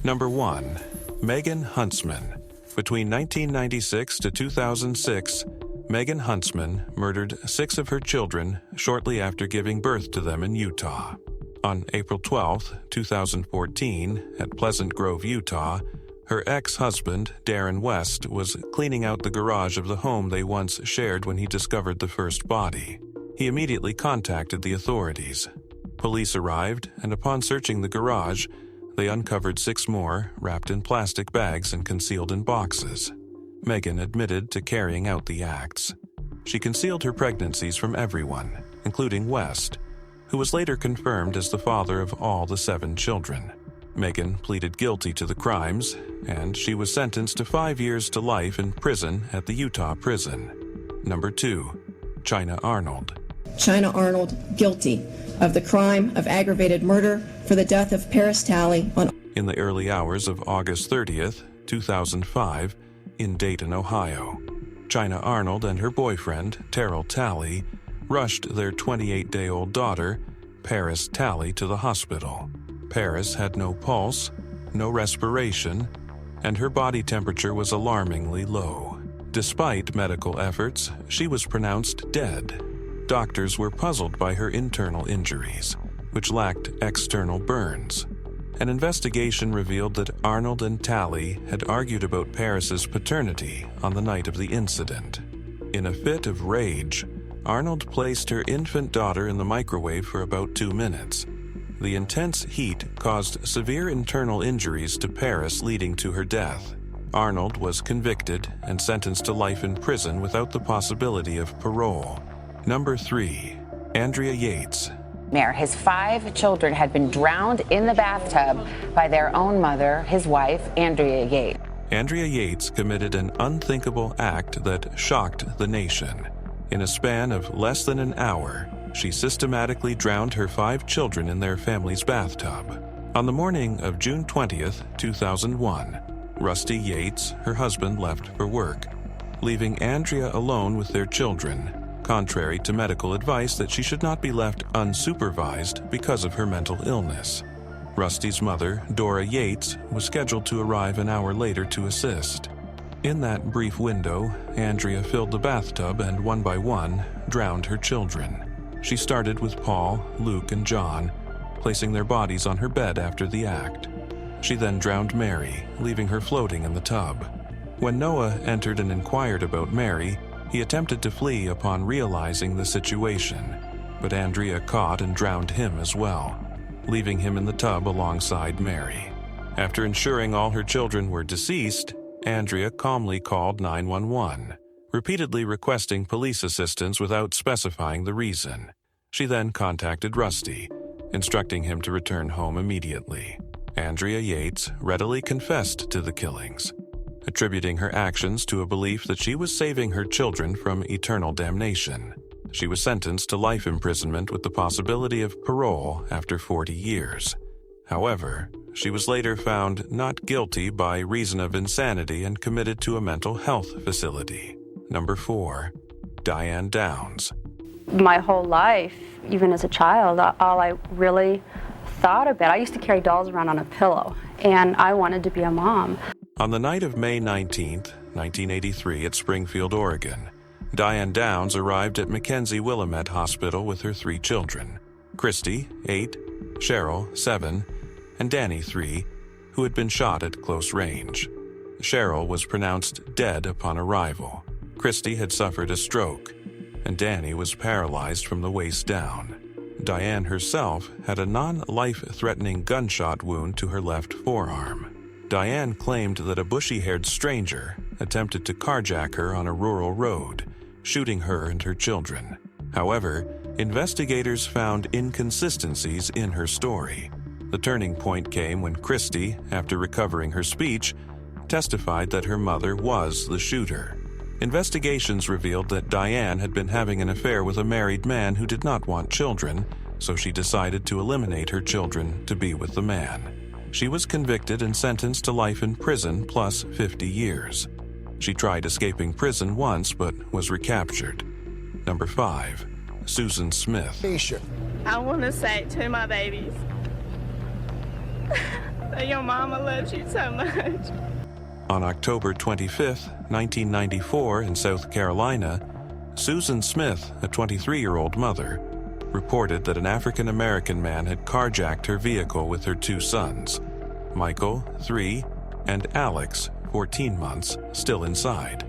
Number 1. Megan Huntsman. Between 1996 to 2006, Megan Huntsman murdered 6 of her children shortly after giving birth to them in Utah. On April 12, 2014, at Pleasant Grove, Utah, her ex-husband, Darren West, was cleaning out the garage of the home they once shared when he discovered the first body. He immediately contacted the authorities. Police arrived, and upon searching the garage, they uncovered 6 more, wrapped in plastic bags and concealed in boxes. Megan admitted to carrying out the acts. She concealed her pregnancies from everyone, including West, who was later confirmed as the father of all the 7 children. Megan pleaded guilty to the crimes, and she was sentenced to 5 years to life in prison at the Utah prison. Number 2. China Arnold. China Arnold guilty of the crime of aggravated murder for the death of Paris Talley in the early hours of August 30th, 2005, in Dayton, Ohio. China Arnold and her boyfriend, Terrell Talley, rushed their 28-day-old daughter, Paris Talley, to the hospital. Paris had no pulse, no respiration, and her body temperature was alarmingly low. Despite medical efforts, she was pronounced dead. Doctors were puzzled by her internal injuries, which lacked external burns. An investigation revealed that Arnold and Talley had argued about Paris's paternity on the night of the incident. In a fit of rage, Arnold placed her infant daughter in the microwave for about 2 minutes. The intense heat caused severe internal injuries to Paris, leading to her death. Arnold was convicted and sentenced to life in prison without the possibility of parole. Number 3. Andrea Yates. His 5 children had been drowned in the bathtub by their own mother, his wife, Andrea Yates. Andrea Yates committed an unthinkable act that shocked the nation. In a span of less than an hour, she systematically drowned her 5 children in their family's bathtub. On the morning of June 20th, 2001, Rusty Yates, her husband, left for work, leaving Andrea alone with their children, contrary to medical advice that she should not be left unsupervised because of her mental illness. Rusty's mother, Dora Yates, was scheduled to arrive an hour later to assist. In that brief window, Andrea filled the bathtub and one by one drowned her children. She started with Paul, Luke, and John, placing their bodies on her bed after the act. She then drowned Mary, leaving her floating in the tub. When Noah entered and inquired about Mary, he attempted to flee upon realizing the situation, but Andrea caught and drowned him as well, leaving him in the tub alongside Mary. After ensuring all her children were deceased, Andrea calmly called 911, repeatedly requesting police assistance without specifying the reason. She then contacted Rusty, instructing him to return home immediately. Andrea Yates readily confessed to the killings, attributing her actions to a belief that she was saving her children from eternal damnation. She was sentenced to life imprisonment with the possibility of parole after 40 years. However, she was later found not guilty by reason of insanity and committed to a mental health facility. Number 4. Diane Downs. My whole life, even as a child, all I really thought about, I used to carry dolls around on a pillow, and I wanted to be a mom. On the night of May 19, 1983 at Springfield, Oregon, Diane Downs arrived at Mackenzie Willamette Hospital with her 3 children, Christy, 8, Cheryl, 7, and Danny, 3, who had been shot at close range. Cheryl was pronounced dead upon arrival. Christy had suffered a stroke, and Danny was paralyzed from the waist down. Diane herself had a non-life-threatening gunshot wound to her left forearm. Diane claimed that a bushy-haired stranger attempted to carjack her on a rural road, shooting her and her children. However, investigators found inconsistencies in her story. The turning point came when Christy, after recovering her speech, testified that her mother was the shooter. Investigations revealed that Diane had been having an affair with a married man who did not want children, so she decided to eliminate her children to be with the man. She was convicted and sentenced to life in prison plus 50 years. She tried escaping prison once but was recaptured. Number 5. Susan Smith. I want to say to my babies that your mama loves you so much. On October 25, 1994, in South Carolina, Susan Smith, a 23-year-old mother, reported that an African-American man had carjacked her vehicle with her two sons, Michael, 3, and Alex, 14 months, still inside.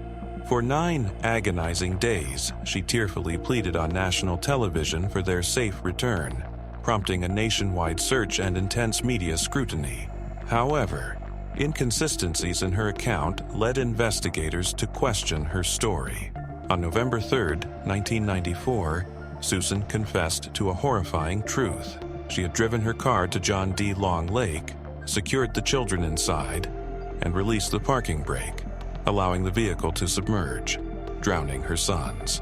For 9 agonizing days, she tearfully pleaded on national television for their safe return, prompting a nationwide search and intense media scrutiny. However, inconsistencies in her account led investigators to question her story. On November 3, 1994, Susan confessed to a horrifying truth. She had driven her car to John D. Long Lake, secured the children inside, and released the parking brake, allowing the vehicle to submerge, drowning her sons.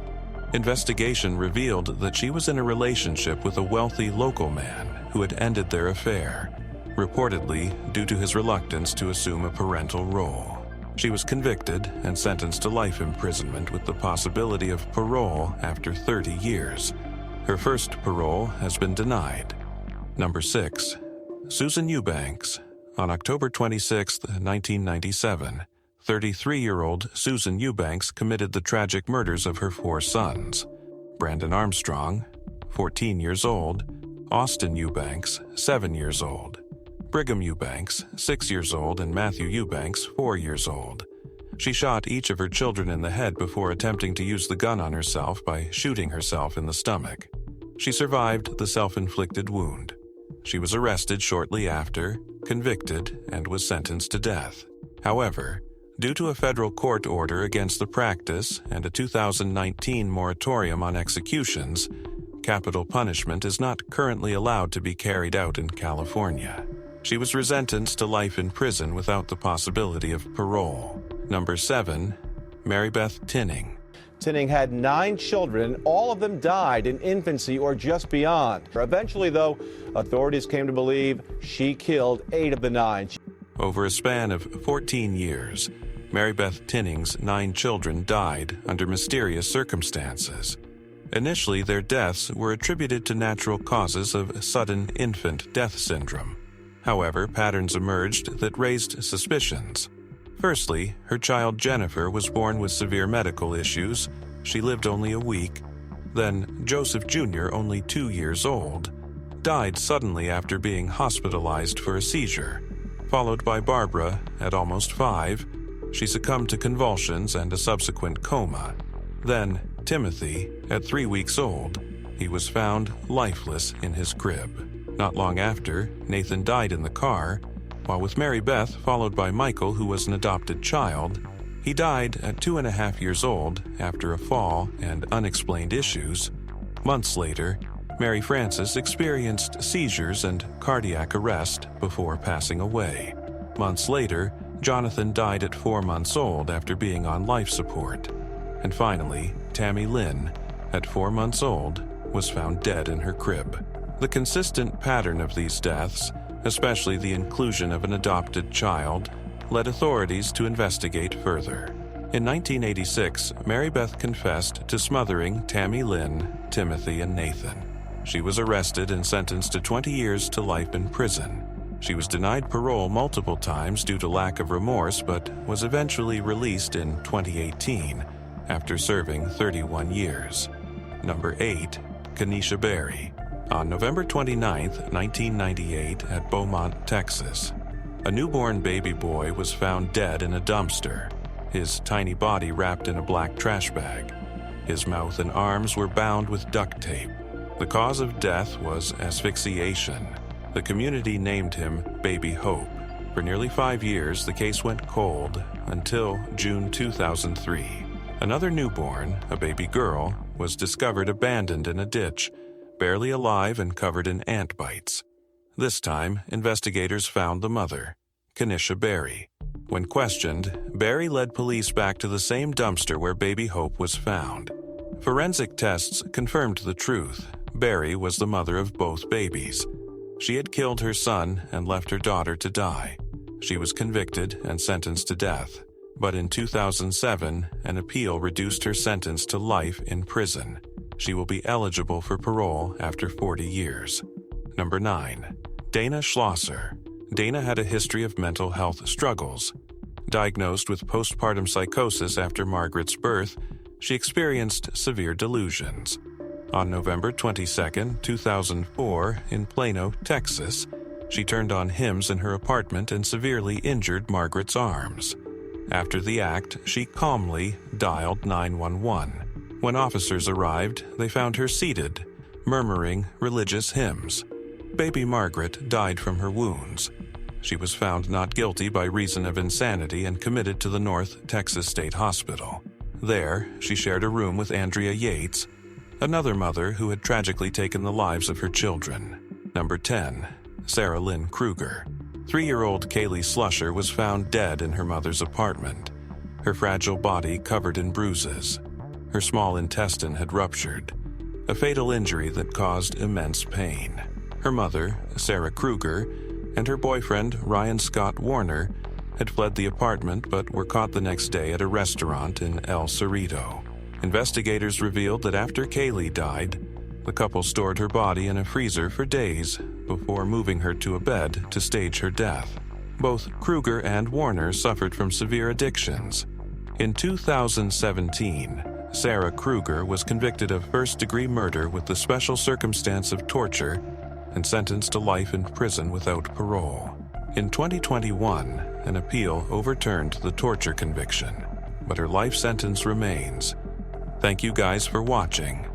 Investigation revealed that she was in a relationship with a wealthy local man who had ended their affair, reportedly due to his reluctance to assume a parental role. She was convicted and sentenced to life imprisonment with the possibility of parole after 30 years. Her first parole has been denied. Number 6. Susan Eubanks. On October 26, 1997, 33-year-old Susan Eubanks committed the tragic murders of her 4 sons: Brandon Armstrong, 14 years old; Austin Eubanks, 7 years old; Brigham Eubanks, 6 years old; and Matthew Eubanks, 4 years old. She shot each of her children in the head before attempting to use the gun on herself by shooting herself in the stomach. She survived the self-inflicted wound. She was arrested shortly after, convicted, and was sentenced to death. However, due to a federal court order against the practice and a 2019 moratorium on executions, capital punishment is not currently allowed to be carried out in California. She was sentenced to life in prison without the possibility of parole. Number 7. Mary Beth Tinning. Tinning had 9 children. All of them died in infancy or just beyond. Eventually, though, authorities came to believe she killed 8 of the 9. Over a span of 14 years, Mary Beth Tinning's 9 children died under mysterious circumstances. Initially, their deaths were attributed to natural causes of sudden infant death syndrome. However, patterns emerged that raised suspicions. Firstly, her child Jennifer was born with severe medical issues. She lived only a week. Then, Joseph Jr., only 2 years old, died suddenly after being hospitalized for a seizure, followed by Barbara at almost 5. She succumbed to convulsions and a subsequent coma. Then, Timothy, at 3 weeks old, he was found lifeless in his crib. Not long after, Nathan died in the car, while with Mary Beth, followed by Michael, who was an adopted child, he died at 2.5 years old after a fall and unexplained issues. Months later, Mary Frances experienced seizures and cardiac arrest before passing away. Months later, Jonathan died at 4 months old after being on life support. And finally, Tammy Lynn, at 4 months old, was found dead in her crib. The consistent pattern of these deaths, especially the inclusion of an adopted child, led authorities to investigate further. In 1986, Mary Beth confessed to smothering Tammy Lynn, Timothy, and Nathan. She was arrested and sentenced to 20 years to life in prison. She was denied parole multiple times due to lack of remorse, but was eventually released in 2018 after serving 31 years. Number 8. Kenesha Berry. On November 29, 1998, at Beaumont, Texas, a newborn baby boy was found dead in a dumpster, his tiny body wrapped in a black trash bag. His mouth and arms were bound with duct tape. The cause of death was asphyxiation. The community named him Baby Hope. For nearly 5 years, the case went cold until June 2003. Another newborn, a baby girl, was discovered abandoned in a ditch, barely alive and covered in ant bites. This time, investigators found the mother, Kenesha Berry. When questioned, Berry led police back to the same dumpster where Baby Hope was found. Forensic tests confirmed the truth. Berry was the mother of both babies. She had killed her son and left her daughter to die. She was convicted and sentenced to death. But in 2007, an appeal reduced her sentence to life in prison. She will be eligible for parole after 40 years. Number 9. Dana Schlosser. Dana had a history of mental health struggles. Diagnosed with postpartum psychosis after Margaret's birth, she experienced severe delusions. On November 22, 2004, in Plano, Texas, she turned on hymns in her apartment and severely injured Margaret's arms. After the act, she calmly dialed 911. When officers arrived, they found her seated, murmuring religious hymns. Baby Margaret died from her wounds. She was found not guilty by reason of insanity and committed to the North Texas State Hospital. There, she shared a room with Andrea Yates, another mother who had tragically taken the lives of her children. Number 10. Sarah Lynn Kruger. 3-year-old Kaylee Slusher was found dead in her mother's apartment, her fragile body covered in bruises. Her small intestine had ruptured, a fatal injury that caused immense pain. Her mother, Sarah Kruger, and her boyfriend, Ryan Scott Warner, had fled the apartment but were caught the next day at a restaurant in El Cerrito. Investigators revealed that after Kaylee died, the couple stored her body in a freezer for days before moving her to a bed to stage her death. Both Kruger and Warner suffered from severe addictions. In 2017, Sarah Kruger was convicted of first-degree murder with the special circumstance of torture and sentenced to life in prison without parole. In 2021, an appeal overturned the torture conviction, but her life sentence remains. Thank you guys for watching.